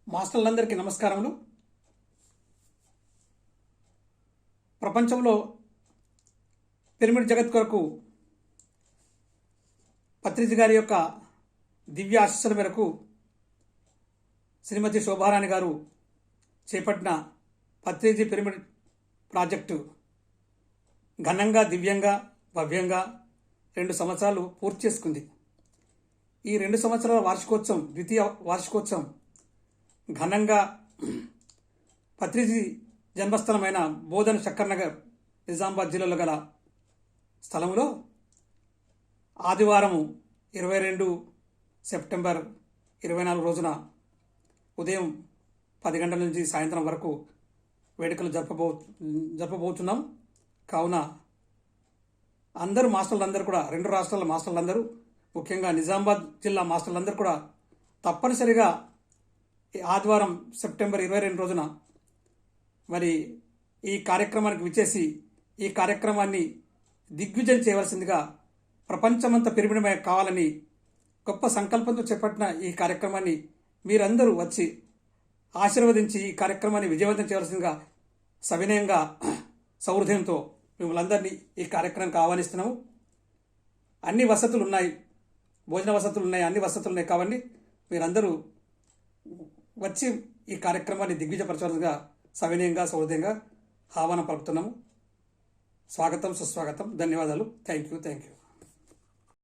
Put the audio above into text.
మాస్టర్లందరికీ నమస్కారములు. ప్రపంచంలో పిరమిడ్ జగత్ కొరకు పత్రిజీ గారి యొక్క దివ్య ఆశీస్సుల మేరకు శ్రీమతి శోభారాణి గారు చేపట్టిన పత్రిజీ పిరమిడ్ ప్రాజెక్టు ఘనంగా, దివ్యంగా, భవ్యంగా 2 సంవత్సరాలు పూర్తి చేసుకుంది. ఈ 2 సంవత్సరాల వార్షికోత్సవం, ద్వితీయ వార్షికోత్సవం ఘనంగా పత్రిజీ జన్మస్థలమైన బోధన్ శక్కర్నగర్, నిజామాబాద్ జిల్లాలో గల స్థలంలో ఆదివారం 22 సెప్టెంబర్ 24 రోజున ఉదయం 10 గంటల నుంచి సాయంత్రం వరకు వేడుకలు జరపబోతున్నాం. కావున అందరూ మాస్టర్లందరూ కూడా, 2 రాష్ట్రాల మాస్టర్లందరూ, ముఖ్యంగా నిజామాబాద్ జిల్లా మాస్టర్లందరూ కూడా తప్పనిసరిగా ఆదివారం సెప్టెంబర్ 22 రోజున మరి ఈ కార్యక్రమానికి విచ్చేసి ఈ కార్యక్రమాన్ని దిగ్విజయం చేయవలసిందిగా, ప్రపంచమంతా పిరమిడమయం కావాలని గొప్ప సంకల్పంతో చేపట్టిన ఈ కార్యక్రమాన్ని మీరందరూ వచ్చి ఆశీర్వదించి ఈ కార్యక్రమాన్ని విజయవంతం చేయవలసిందిగా సవినయంగా, సౌహృదయంతో మిమ్మల్ని అందరినీ ఈ కార్యక్రమానికి ఆహ్వానిస్తున్నాము. అన్ని వసతులు ఉన్నాయి, భోజన వసతులు ఉన్నాయి, అన్ని వసతులు ఉన్నాయి. కాబట్టి మీరందరూ వచ్చి ఈ కార్యక్రమాన్ని దిగ్విజయపరచాల్సిందిగా సవినయంగా, సౌహృదయంగా ఆహ్వానం పలుకుతున్నాము. స్వాగతం, సుస్వాగతం. ధన్యవాదాలు. Thank you.